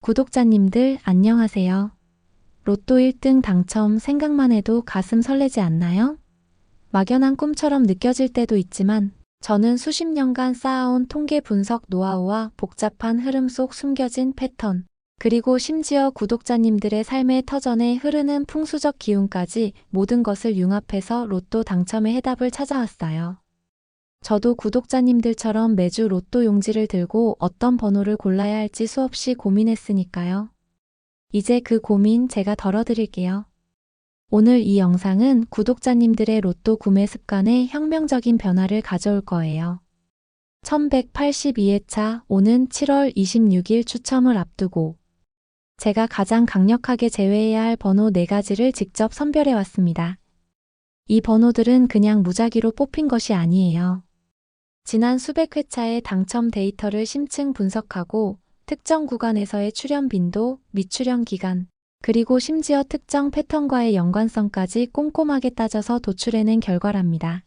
구독자님들 안녕하세요. 로또 1등 당첨 생각만 해도 가슴 설레지 않나요? 막연한 꿈처럼 느껴질 때도 있지만 저는 수십 년간 쌓아온 통계 분석 노하우와 복잡한 흐름 속 숨겨진 패턴, 그리고 심지어 구독자님들의 삶의 터전에 흐르는 풍수적 기운까지 모든 것을 융합해서 로또 당첨의 해답을 찾아왔어요. 저도 구독자님들처럼 매주 로또 용지를 들고 어떤 번호를 골라야 할지 수없이 고민했으니까요. 이제 그 고민 제가 덜어드릴게요. 오늘 이 영상은 구독자님들의 로또 구매 습관에 혁명적인 변화를 가져올 거예요. 1182회차 오는 7월 26일 추첨을 앞두고 제가 가장 강력하게 제외해야 할 번호 4가지를 직접 선별해 왔습니다. 이 번호들은 그냥 무작위로 뽑힌 것이 아니에요. 지난 수백 회차의 당첨 데이터를 심층 분석하고 특정 구간에서의 출현 빈도, 미출현 기간, 그리고 심지어 특정 패턴과의 연관성까지 꼼꼼하게 따져서 도출해낸 결과랍니다.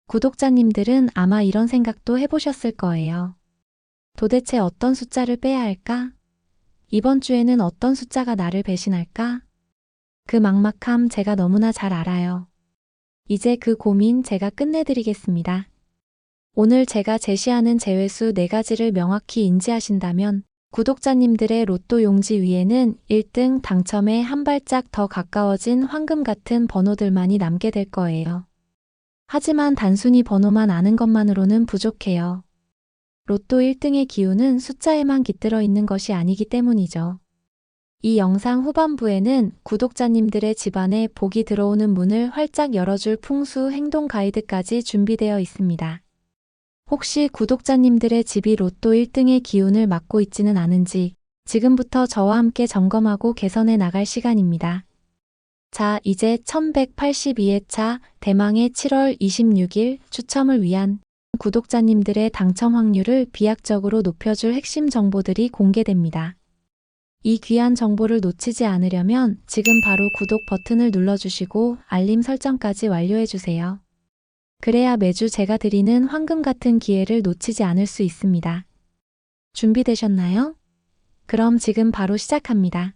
구독자님들은 아마 이런 생각도 해보셨을 거예요. 도대체 어떤 숫자를 빼야 할까? 이번 주에는 어떤 숫자가 나를 배신할까? 그 막막함 제가 너무나 잘 알아요. 이제 그 고민 제가 끝내드리겠습니다. 오늘 제가 제시하는 제외수 4가지를 명확히 인지하신다면 구독자님들의 로또 용지 위에는 1등 당첨에 한 발짝 더 가까워진 황금 같은 번호들만이 남게 될 거예요. 하지만 단순히 번호만 아는 것만으로는 부족해요. 로또 1등의 기운은 숫자에만 깃들어 있는 것이 아니기 때문이죠. 이 영상 후반부에는 구독자님들의 집안에 복이 들어오는 문을 활짝 열어줄 풍수 행동 가이드까지 준비되어 있습니다. 혹시 구독자님들의 집이 로또 1등의 기운을 맡고 있지는 않은지 지금부터 저와 함께 점검하고 개선해 나갈 시간입니다. 자, 이제 1182회차 대망의 7월 26일 추첨을 위한 구독자님들의 당첨 확률을 비약적으로 높여줄 핵심 정보들이 공개됩니다. 이 귀한 정보를 놓치지 않으려면 지금 바로 구독 버튼을 눌러주시고 알림 설정까지 완료해주세요. 그래야 매주 제가 드리는 황금 같은 기회를 놓치지 않을 수 있습니다. 준비되셨나요? 그럼 지금 바로 시작합니다.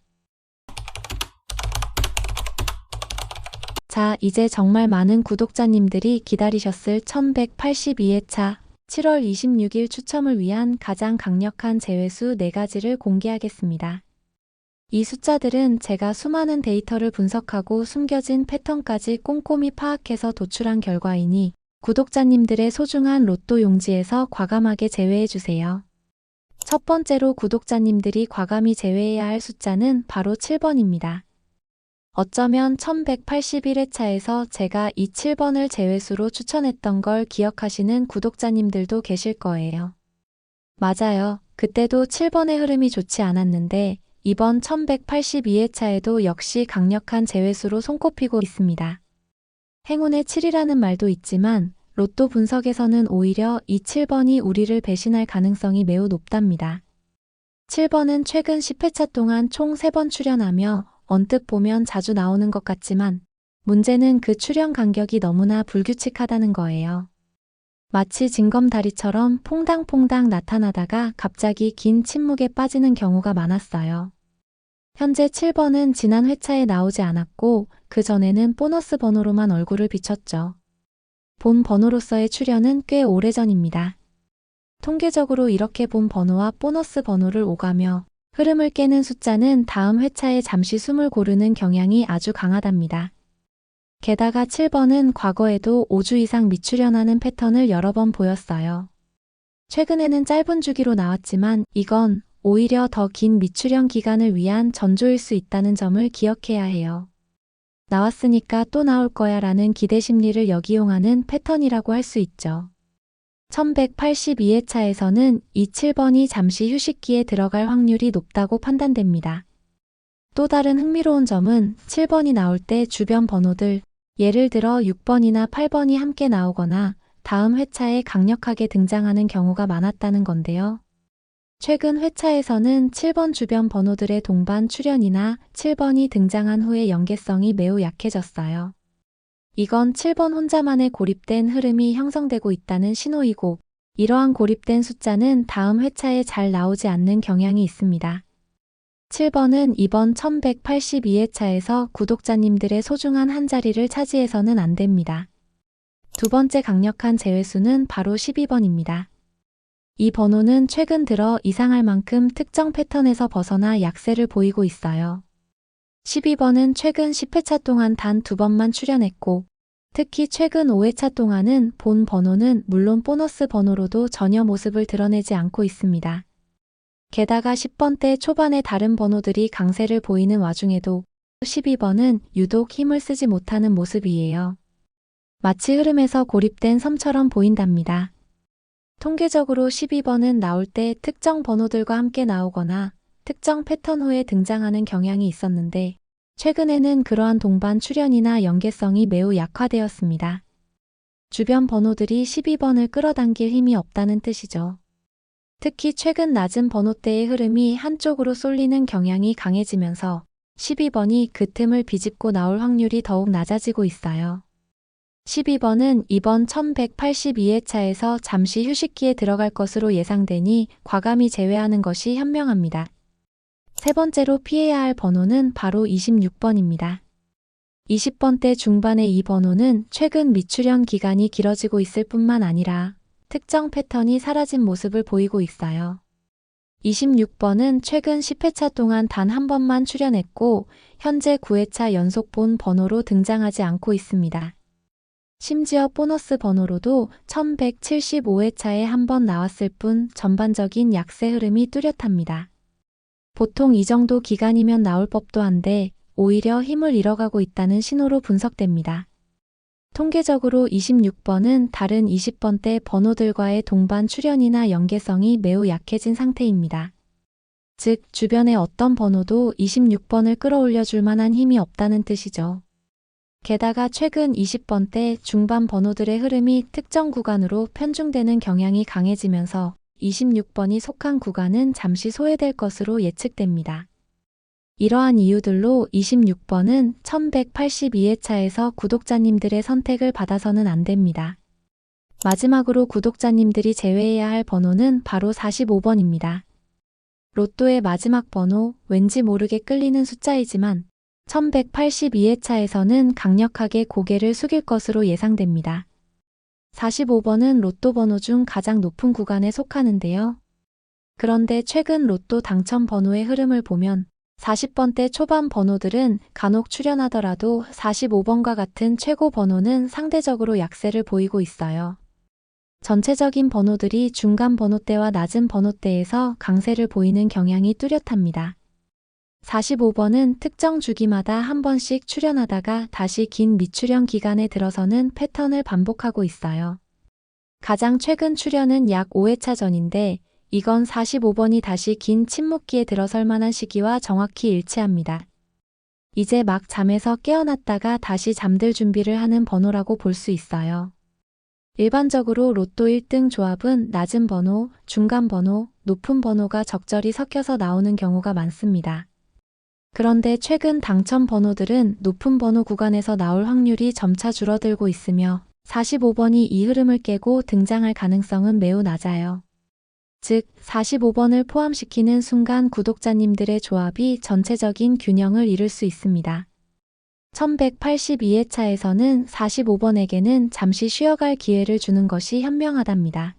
자, 이제 정말 많은 구독자님들이 기다리셨을 1182회차 7월 26일 추첨을 위한 가장 강력한 제외수 4가지를 공개하겠습니다. 이 숫자들은 제가 수많은 데이터를 분석하고 숨겨진 패턴까지 꼼꼼히 파악해서 도출한 결과이니 구독자님들의 소중한 로또 용지에서 과감하게 제외해주세요. 첫 번째로 구독자님들이 과감히 제외해야 할 숫자는 바로 7번입니다. 어쩌면 1181회차에서 제가 이 7번을 제외수로 추천했던 걸 기억하시는 구독자님들도 계실 거예요. 맞아요. 그때도 7번의 흐름이 좋지 않았는데 이번 1182회차에도 역시 강력한 제외수로 손꼽히고 있습니다. 행운의 7이라는 말도 있지만 로또 분석에서는 오히려 이 7번이 우리를 배신할 가능성이 매우 높답니다. 7번은 최근 10회차 동안 총 3번 출연하며 언뜻 보면 자주 나오는 것 같지만 문제는 그 출연 간격이 너무나 불규칙하다는 거예요. 마치 징검다리처럼 퐁당퐁당 나타나다가 갑자기 긴 침묵에 빠지는 경우가 많았어요. 현재 7번은 지난 회차에 나오지 않았고 그 전에는 보너스 번호로만 얼굴을 비췄죠. 본 번호로서의 출연은 꽤 오래전입니다. 통계적으로 이렇게 본 번호와 보너스 번호를 오가며 흐름을 깨는 숫자는 다음 회차에 잠시 숨을 고르는 경향이 아주 강하답니다. 게다가 7번은 과거에도 5주 이상 미출연하는 패턴을 여러 번 보였어요. 최근에는 짧은 주기로 나왔지만 이건 오히려 더 긴 미출연 기간을 위한 전조일 수 있다는 점을 기억해야 해요. 나왔으니까 또 나올 거야 라는 기대 심리를 역이용하는 패턴이라고 할 수 있죠. 1182회차에서는 이 7번이 잠시 휴식기에 들어갈 확률이 높다고 판단됩니다. 또 다른 흥미로운 점은 7번이 나올 때 주변 번호들, 예를 들어 6번이나 8번이 함께 나오거나 다음 회차에 강력하게 등장하는 경우가 많았다는 건데요. 최근 회차에서는 7번 주변 번호들의 동반 출연이나 7번이 등장한 후의 연계성이 매우 약해졌어요. 이건 7번 혼자만의 고립된 흐름이 형성되고 있다는 신호이고 이러한 고립된 숫자는 다음 회차에 잘 나오지 않는 경향이 있습니다. 7번은 이번 1182회차에서 구독자님들의 소중한 한 자리를 차지해서는 안 됩니다. 두 번째 강력한 제외수는 바로 12번입니다. 이 번호는 최근 들어 이상할 만큼 특정 패턴에서 벗어나 약세를 보이고 있어요. 12번은 최근 10회차 동안 단 2번만 출연했고, 특히 최근 5회차 동안은 본 번호는 물론 보너스 번호로도 전혀 모습을 드러내지 않고 있습니다. 게다가 10번대 초반에 다른 번호들이 강세를 보이는 와중에도 12번은 유독 힘을 쓰지 못하는 모습이에요. 마치 흐름에서 고립된 섬처럼 보인답니다. 통계적으로 12번은 나올 때 특정 번호들과 함께 나오거나 특정 패턴 후에 등장하는 경향이 있었는데 최근에는 그러한 동반 출현이나 연계성이 매우 약화되었습니다. 주변 번호들이 12번을 끌어당길 힘이 없다는 뜻이죠. 특히 최근 낮은 번호대의 흐름이 한쪽으로 쏠리는 경향이 강해지면서 12번이 그 틈을 비집고 나올 확률이 더욱 낮아지고 있어요. 12번은 이번 1182회차에서 잠시 휴식기에 들어갈 것으로 예상되니 과감히 제외하는 것이 현명합니다. 세 번째로 피해야 할 번호는 바로 26번입니다. 20번대 중반의 이 번호는 최근 미출현 기간이 길어지고 있을 뿐만 아니라 특정 패턴이 사라진 모습을 보이고 있어요. 26번은 최근 10회차 동안 단 한 번만 출연했고 현재 9회차 연속 본 번호로 등장하지 않고 있습니다. 심지어 보너스 번호로도 1175회차에 한 번 나왔을 뿐 전반적인 약세 흐름이 뚜렷합니다. 보통 이 정도 기간이면 나올 법도 한데 오히려 힘을 잃어가고 있다는 신호로 분석됩니다. 통계적으로 26번은 다른 20번대 번호들과의 동반 출현이나 연계성이 매우 약해진 상태입니다. 즉, 주변의 어떤 번호도 26번을 끌어올려 줄 만한 힘이 없다는 뜻이죠. 게다가 최근 20번대 중반 번호들의 흐름이 특정 구간으로 편중되는 경향이 강해지면서 26번이 속한 구간은 잠시 소외될 것으로 예측됩니다. 이러한 이유들로 26번은 1182회차에서 구독자님들의 선택을 받아서는 안 됩니다. 마지막으로 구독자님들이 제외해야 할 번호는 바로 45번입니다. 로또의 마지막 번호, 왠지 모르게 끌리는 숫자이지만 1182회차에서는 강력하게 고개를 숙일 것으로 예상됩니다. 45번은 로또 번호 중 가장 높은 구간에 속하는데요. 그런데 최근 로또 당첨 번호의 흐름을 보면 40번대 초반 번호들은 간혹 출현하더라도 45번과 같은 최고 번호는 상대적으로 약세를 보이고 있어요. 전체적인 번호들이 중간 번호대와 낮은 번호대에서 강세를 보이는 경향이 뚜렷합니다. 45번은 특정 주기마다 한 번씩 출현하다가 다시 긴 미출현 기간에 들어서는 패턴을 반복하고 있어요. 가장 최근 출현은 약 5회차 전인데 이건 45번이 다시 긴 침묵기에 들어설 만한 시기와 정확히 일치합니다. 이제 막 잠에서 깨어났다가 다시 잠들 준비를 하는 번호라고 볼 수 있어요. 일반적으로 로또 1등 조합은 낮은 번호, 중간 번호, 높은 번호가 적절히 섞여서 나오는 경우가 많습니다. 그런데 최근 당첨 번호들은 높은 번호 구간에서 나올 확률이 점차 줄어들고 있으며 45번이 이 흐름을 깨고 등장할 가능성은 매우 낮아요. 즉, 45번을 포함시키는 순간 구독자님들의 조합이 전체적인 균형을 이룰 수 있습니다. 1182회차에서는 45번에게는 잠시 쉬어갈 기회를 주는 것이 현명하답니다.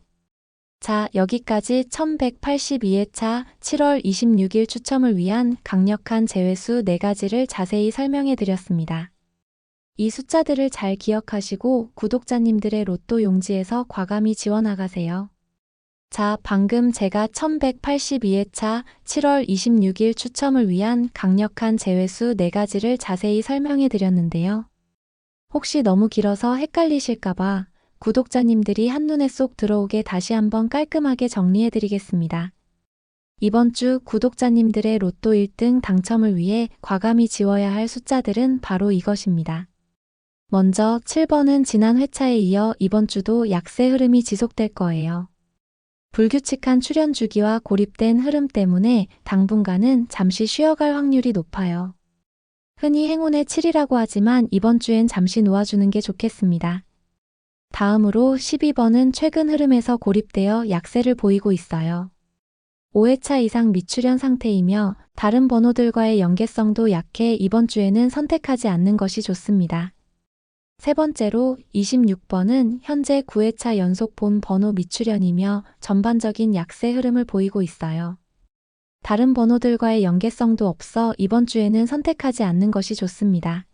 자, 여기까지 1182회차 7월 26일 추첨을 위한 강력한 제외수 4가지를 자세히 설명해 드렸습니다. 이 숫자들을 잘 기억하시고 구독자님들의 로또 용지에서 과감히 지워나가세요. 자, 방금 제가 1182회차 7월 26일 추첨을 위한 강력한 제외수 4가지를 자세히 설명해 드렸는데요. 혹시 너무 길어서 헷갈리실까봐 구독자님들이 한눈에 쏙 들어오게 다시 한번 깔끔하게 정리해 드리겠습니다. 이번 주 구독자님들의 로또 1등 당첨을 위해 과감히 지워야 할 숫자들은 바로 이것입니다. 먼저 7번은 지난 회차에 이어 이번 주도 약세 흐름이 지속될 거예요. 불규칙한 출현 주기와 고립된 흐름 때문에 당분간은 잠시 쉬어갈 확률이 높아요. 흔히 행운의 7이라고 하지만 이번 주엔 잠시 놓아주는 게 좋겠습니다. 다음으로 12번은 최근 흐름에서 고립되어 약세를 보이고 있어요. 5회차 이상 미출현 상태이며 다른 번호들과의 연계성도 약해 이번 주에는 선택하지 않는 것이 좋습니다. 세 번째로 26번은 현재 9회차 연속 본 번호 미출현이며 전반적인 약세 흐름을 보이고 있어요. 다른 번호들과의 연계성도 없어 이번 주에는 선택하지 않는 것이 좋습니다.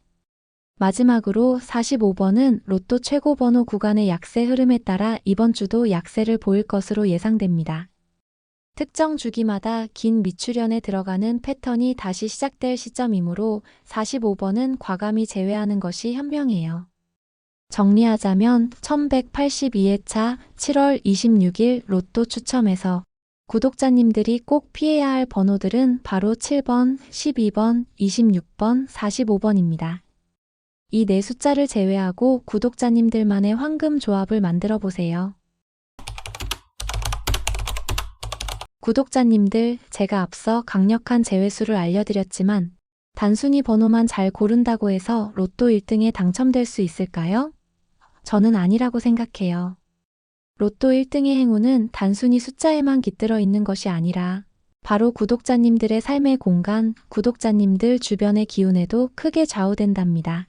마지막으로 45번은 로또 최고 번호 구간의 약세 흐름에 따라 이번 주도 약세를 보일 것으로 예상됩니다. 특정 주기마다 긴 미출현에 들어가는 패턴이 다시 시작될 시점이므로 45번은 과감히 제외하는 것이 현명해요. 정리하자면 1182회차 7월 26일 로또 추첨에서 구독자님들이 꼭 피해야 할 번호들은 바로 7번, 12번, 26번, 45번입니다. 이 네 숫자를 제외하고 구독자님들만의 황금 조합을 만들어 보세요. 구독자님들, 제가 앞서 강력한 제외수를 알려드렸지만 단순히 번호만 잘 고른다고 해서 로또 1등에 당첨될 수 있을까요? 저는 아니라고 생각해요. 로또 1등의 행운은 단순히 숫자에만 깃들어 있는 것이 아니라 바로 구독자님들의 삶의 공간, 구독자님들 주변의 기운에도 크게 좌우된답니다.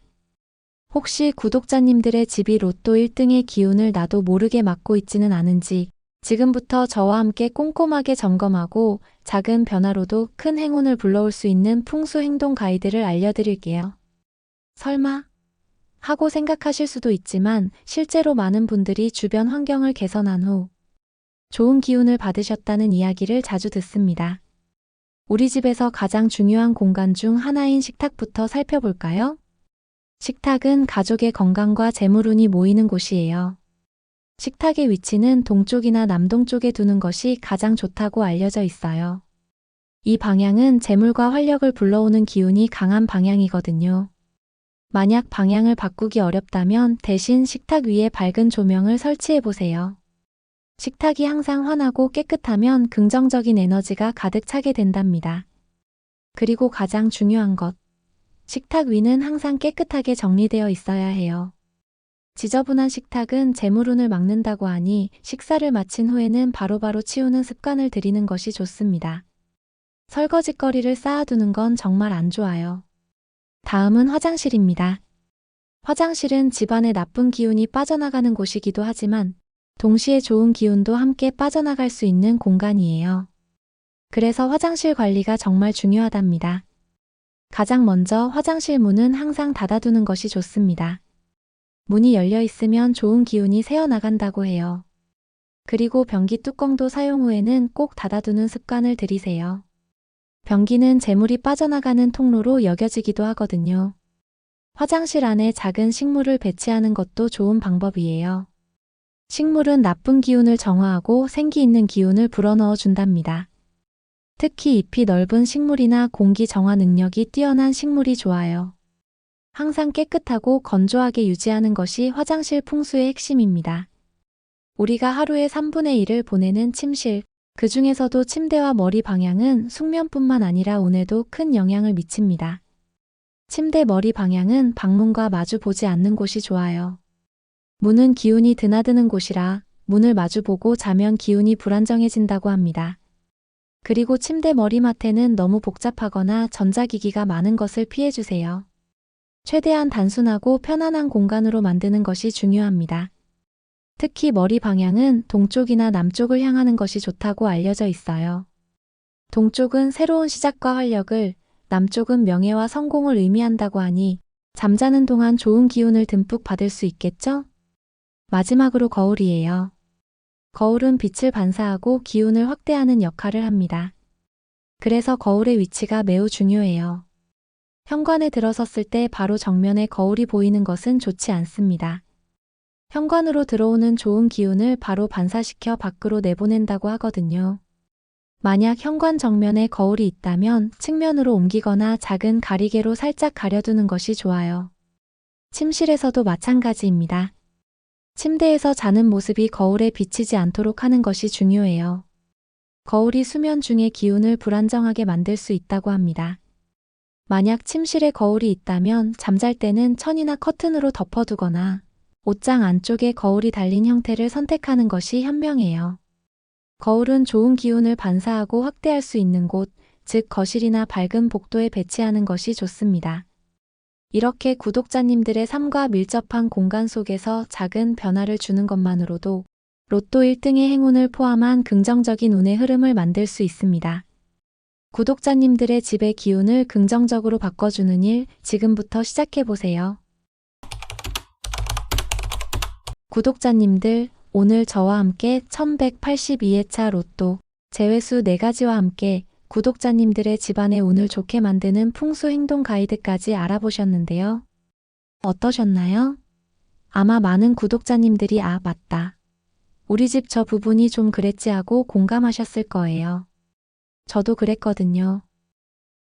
혹시 구독자님들의 집이 로또 1등의 기운을 나도 모르게 맡고 있지는 않은지 지금부터 저와 함께 꼼꼼하게 점검하고 작은 변화로도 큰 행운을 불러올 수 있는 풍수 행동 가이드를 알려드릴게요. 설마? 하고 생각하실 수도 있지만 실제로 많은 분들이 주변 환경을 개선한 후 좋은 기운을 받으셨다는 이야기를 자주 듣습니다. 우리 집에서 가장 중요한 공간 중 하나인 식탁부터 살펴볼까요? 식탁은 가족의 건강과 재물운이 모이는 곳이에요. 식탁의 위치는 동쪽이나 남동쪽에 두는 것이 가장 좋다고 알려져 있어요. 이 방향은 재물과 활력을 불러오는 기운이 강한 방향이거든요. 만약 방향을 바꾸기 어렵다면 대신 식탁 위에 밝은 조명을 설치해 보세요. 식탁이 항상 환하고 깨끗하면 긍정적인 에너지가 가득 차게 된답니다. 그리고 가장 중요한 것, 식탁 위는 항상 깨끗하게 정리되어 있어야 해요. 지저분한 식탁은 재물운을 막는다고 하니 식사를 마친 후에는 바로바로 치우는 습관을 들이는 것이 좋습니다. 설거지거리를 쌓아두는 건 정말 안 좋아요. 다음은 화장실입니다. 화장실은 집안의 나쁜 기운이 빠져나가는 곳이기도 하지만 동시에 좋은 기운도 함께 빠져나갈 수 있는 공간이에요. 그래서 화장실 관리가 정말 중요하답니다. 가장 먼저 화장실 문은 항상 닫아두는 것이 좋습니다. 문이 열려 있으면 좋은 기운이 새어나간다고 해요. 그리고 변기 뚜껑도 사용 후에는 꼭 닫아두는 습관을 들이세요. 변기는 재물이 빠져나가는 통로로 여겨지기도 하거든요. 화장실 안에 작은 식물을 배치하는 것도 좋은 방법이에요. 식물은 나쁜 기운을 정화하고 생기 있는 기운을 불어넣어 준답니다. 특히 잎이 넓은 식물이나 공기 정화 능력이 뛰어난 식물이 좋아요. 항상 깨끗하고 건조하게 유지하는 것이 화장실 풍수의 핵심입니다. 우리가 하루에 3분의 1을 보내는 침실, 그 중에서도 침대와 머리 방향은 숙면뿐만 아니라 운에도 큰 영향을 미칩니다. 침대 머리 방향은 방문과 마주 보지 않는 곳이 좋아요. 문은 기운이 드나드는 곳이라 문을 마주보고 자면 기운이 불안정해진다고 합니다. 그리고 침대 머리맡에는 너무 복잡하거나 전자기기가 많은 것을 피해주세요. 최대한 단순하고 편안한 공간으로 만드는 것이 중요합니다. 특히 머리 방향은 동쪽이나 남쪽을 향하는 것이 좋다고 알려져 있어요. 동쪽은 새로운 시작과 활력을, 남쪽은 명예와 성공을 의미한다고 하니 잠자는 동안 좋은 기운을 듬뿍 받을 수 있겠죠? 마지막으로 거울이에요. 거울은 빛을 반사하고 기운을 확대하는 역할을 합니다. 그래서 거울의 위치가 매우 중요해요. 현관에 들어섰을 때 바로 정면에 거울이 보이는 것은 좋지 않습니다. 현관으로 들어오는 좋은 기운을 바로 반사시켜 밖으로 내보낸다고 하거든요. 만약 현관 정면에 거울이 있다면 측면으로 옮기거나 작은 가리개로 살짝 가려두는 것이 좋아요. 침실에서도 마찬가지입니다. 침대에서 자는 모습이 거울에 비치지 않도록 하는 것이 중요해요. 거울이 수면 중의 기운을 불안정하게 만들 수 있다고 합니다. 만약 침실에 거울이 있다면 잠잘 때는 천이나 커튼으로 덮어두거나 옷장 안쪽에 거울이 달린 형태를 선택하는 것이 현명해요. 거울은 좋은 기운을 반사하고 확대할 수 있는 곳, 즉 거실이나 밝은 복도에 배치하는 것이 좋습니다. 이렇게 구독자님들의 삶과 밀접한 공간 속에서 작은 변화를 주는 것만으로도 로또 1등의 행운을 포함한 긍정적인 운의 흐름을 만들 수 있습니다. 구독자님들의 집의 기운을 긍정적으로 바꿔주는 일, 지금부터 시작해보세요. 구독자님들, 오늘 저와 함께 1182회차 로또 제외수 4가지와 함께 구독자님들의 집안의 운을 좋게 만드는 풍수 행동 가이드까지 알아보셨는데요. 어떠셨나요? 아마 많은 구독자님들이 맞다. 우리 집 저 부분이 좀 그랬지 하고 공감하셨을 거예요. 저도 그랬거든요.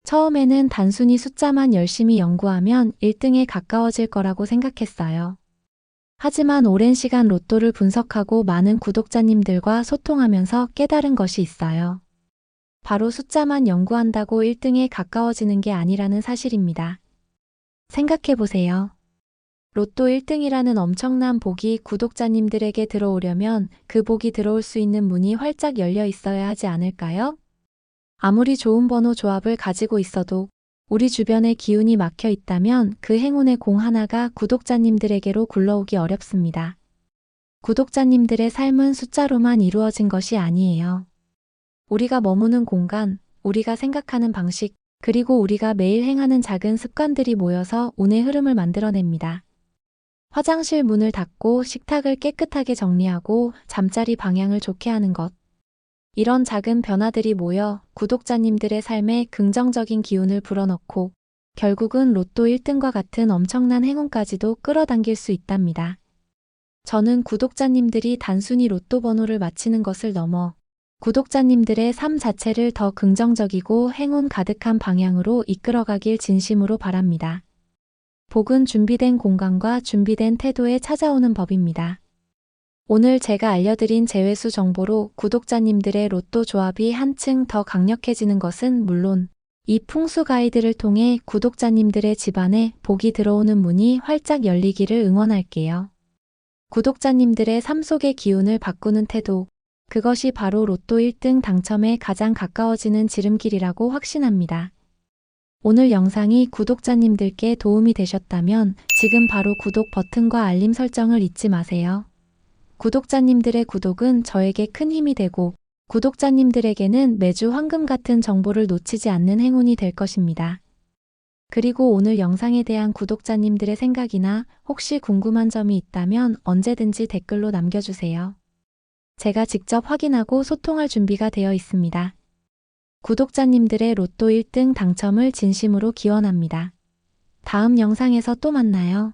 처음에는 단순히 숫자만 열심히 연구하면 1등에 가까워질 거라고 생각했어요. 하지만 오랜 시간 로또를 분석하고 많은 구독자님들과 소통하면서 깨달은 것이 있어요. 바로 숫자만 연구한다고 1등에 가까워지는 게 아니라는 사실입니다. 생각해보세요. 로또 1등이라는 엄청난 복이 구독자님들에게 들어오려면 그 복이 들어올 수 있는 문이 활짝 열려 있어야 하지 않을까요? 아무리 좋은 번호 조합을 가지고 있어도 우리 주변에 기운이 막혀 있다면 그 행운의 공 하나가 구독자님들에게로 굴러오기 어렵습니다. 구독자님들의 삶은 숫자로만 이루어진 것이 아니에요. 우리가 머무는 공간, 우리가 생각하는 방식, 그리고 우리가 매일 행하는 작은 습관들이 모여서 운의 흐름을 만들어냅니다. 화장실 문을 닫고 식탁을 깨끗하게 정리하고 잠자리 방향을 좋게 하는 것. 이런 작은 변화들이 모여 구독자님들의 삶에 긍정적인 기운을 불어넣고 결국은 로또 1등과 같은 엄청난 행운까지도 끌어당길 수 있답니다. 저는 구독자님들이 단순히 로또 번호를 맞히는 것을 넘어 구독자님들의 삶 자체를 더 긍정적이고 행운 가득한 방향으로 이끌어가길 진심으로 바랍니다. 복은 준비된 공간과 준비된 태도에 찾아오는 법입니다. 오늘 제가 알려드린 제외수 정보로 구독자님들의 로또 조합이 한층 더 강력해지는 것은 물론 이 풍수 가이드를 통해 구독자님들의 집안에 복이 들어오는 문이 활짝 열리기를 응원할게요. 구독자님들의 삶 속의 기운을 바꾸는 태도, 그것이 바로 로또 1등 당첨에 가장 가까워지는 지름길이라고 확신합니다. 오늘 영상이 구독자님들께 도움이 되셨다면 지금 바로 구독 버튼과 알림 설정을 잊지 마세요. 구독자님들의 구독은 저에게 큰 힘이 되고 구독자님들에게는 매주 황금 같은 정보를 놓치지 않는 행운이 될 것입니다. 그리고 오늘 영상에 대한 구독자님들의 생각이나 혹시 궁금한 점이 있다면 언제든지 댓글로 남겨주세요. 제가 직접 확인하고 소통할 준비가 되어 있습니다. 구독자님들의 로또 1등 당첨을 진심으로 기원합니다. 다음 영상에서 또 만나요.